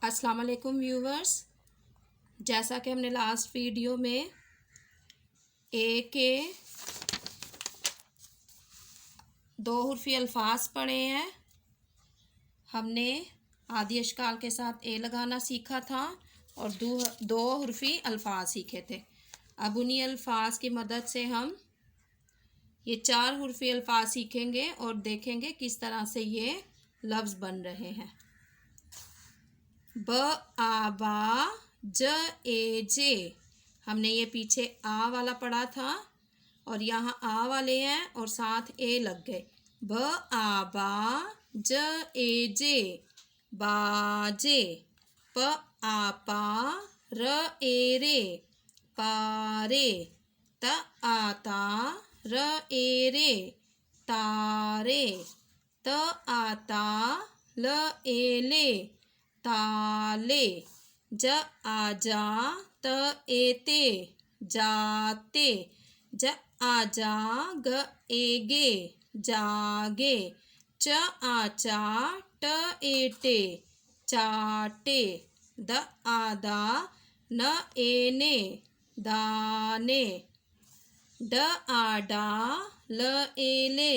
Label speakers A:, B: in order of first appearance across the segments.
A: अस्सलाम वालेकुम व्यूवर्स। जैसा कि हमने लास्ट वीडियो में ए के दो हुर्फी अल्फाज पढ़े हैं, हमने आदि अशकाल के साथ ए लगाना सीखा था और दो हुर्फी अल्फाज सीखे थे। अब उन्हीं अल्फाज की मदद से हम ये चार हुर्फी अल्फाज सीखेंगे और देखेंगे किस तरह से ये लफ्ज़ बन रहे हैं। ब आ बा ज ए जे, हमने ये पीछे आ वाला पढ़ा था और यहाँ आ वाले हैं और साथ ए लग गए। ब आ बा ज ए जे बाजे। प आ पा र ए रे पारे। त आ ता र ए रे तारे। त आ ता ल ए ले ताले। ज आ जा त ए ते जाते। ज आ जा ग ए गे जागे। च आ चा ट ए टे चाटे। द आ दा न ए ने दाने। ड आ डा ल ए ले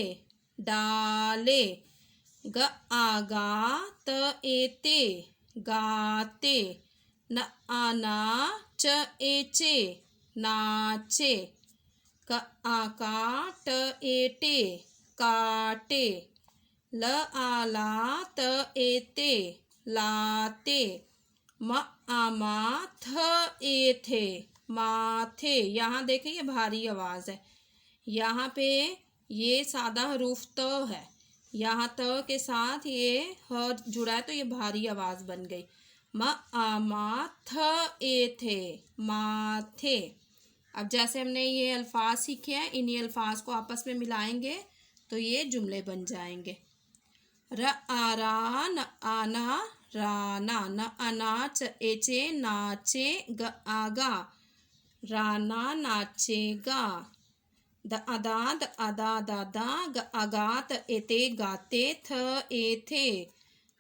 A: डाले। ग आ गा त ए ते गाते। न आ ना च ए चे नाचे। क आ का ट ए टे काटे। ल आ ला त ए ते लाते। म आ मा थ ए थे माथे। यहाँ देखिए ये भारी आवाज़ है, यहाँ पे ये सादा हरूफ त है, यहाँ त के साथ ये ह जुड़ा है तो ये भारी आवाज़ बन गई। म आ मा थ ए थे माथे। अब जैसे हमने ये अल्फाज सीखे हैं, इन्हीं अल्फाज को आपस में मिलाएंगे तो ये जुमले बन जाएंगे। र आ रा न आना राना। न अनाच एचे नाचे ग आगा राना नाचेगा। द अदा द अदा दादा ग अगात एते गाते थ ए थे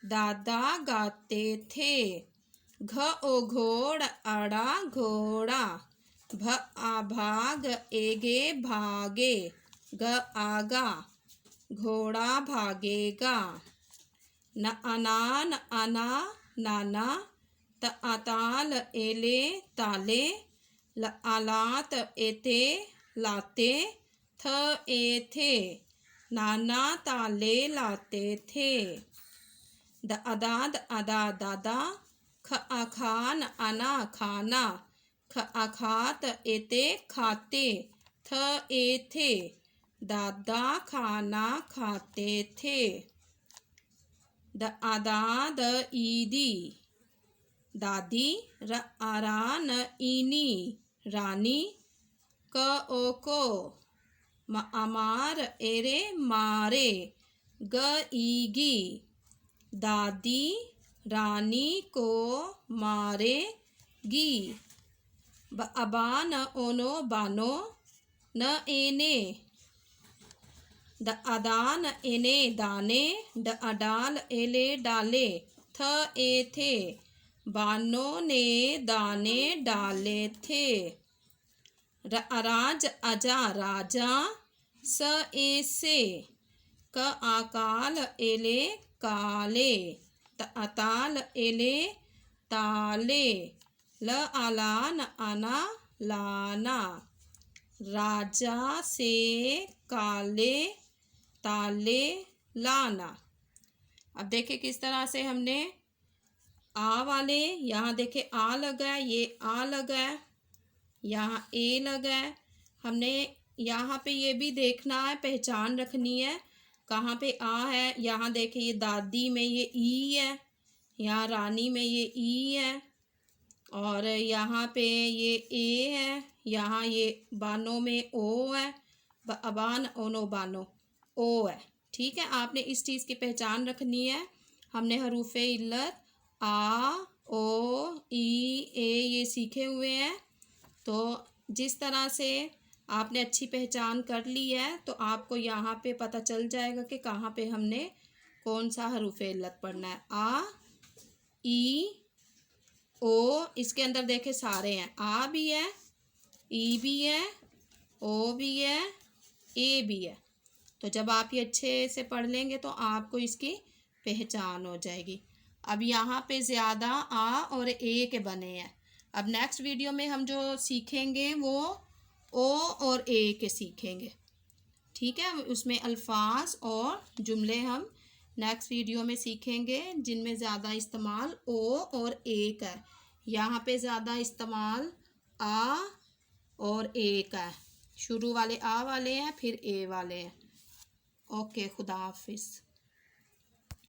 A: दादा गाते थे। घ ओ घोड़ अड़ा घोड़ा। भ आ भाग एगे भागे ग आगा घोड़ा भागेगा। न अना न आना नाना। त आताल एले ताले। ल आलात एते लाते थ ए थे नाना ताले लाते थे। द अदा द अदा दादा। ख आ खा न आना खाना। ख आ खात एते खाते थ ए थे दादा खाना खाते थे। द आदा द ईदी दादी। र आरा न इनी रानी। क ओ को म अमार एरे मारे ग ईगी दादी रानी को मारेगी। ब अबा न ओनो बानो न एने। द अदा न एने दाने। ड अडाल एले डाले थ ए थे बानों ने दाने डाले थे। र अराज अजा राजा स ए से। क आकाल एले काले। त अताल एले ताले। ल आला न आना लाना। राजा से काले ताले लाना। अब देखिए किस तरह से हमने आ वाले, यहाँ देखिए आ लगा है, ये आ लगा है, यहाँ ए लगा है। हमने यहाँ पे ये भी देखना है, पहचान रखनी है कहाँ पे आ है। यहाँ देखिए ये दादी में ये ई है, यहाँ रानी में ये ई है और यहाँ पे ये ए है, यहाँ ये बानो में ओ है। अबान ओनो बानो ओ है। ठीक है, आपने इस चीज़ की पहचान रखनी है। हमने हरूफे इल्लत आ ओ ई ए ये सीखे हुए हैं, तो जिस तरह से आपने अच्छी पहचान कर ली है तो आपको यहाँ पे पता चल जाएगा कि कहाँ पे हमने कौन सा हरूफे इल्लत पढ़ना है। आ ई ओ, इसके अंदर देखे सारे हैं, आ भी है, ई भी है, ओ भी है, ए भी है। तो जब आप ये अच्छे से पढ़ लेंगे तो आपको इसकी पहचान हो जाएगी। अब यहाँ पे ज़्यादा आ और ए के बने हैं। अब नेक्स्ट वीडियो में हम जो सीखेंगे वो ओ और ए के सीखेंगे, ठीक है। उसमें अल्फाज और जुमले हम नेक्स्ट वीडियो में सीखेंगे जिनमें ज़्यादा इस्तेमाल ओ और ए का है। यहाँ पे ज़्यादा इस्तेमाल आ और ए का है। शुरू वाले आ वाले हैं, फिर ए वाले हैं। ओके, खुदा हाफिज़।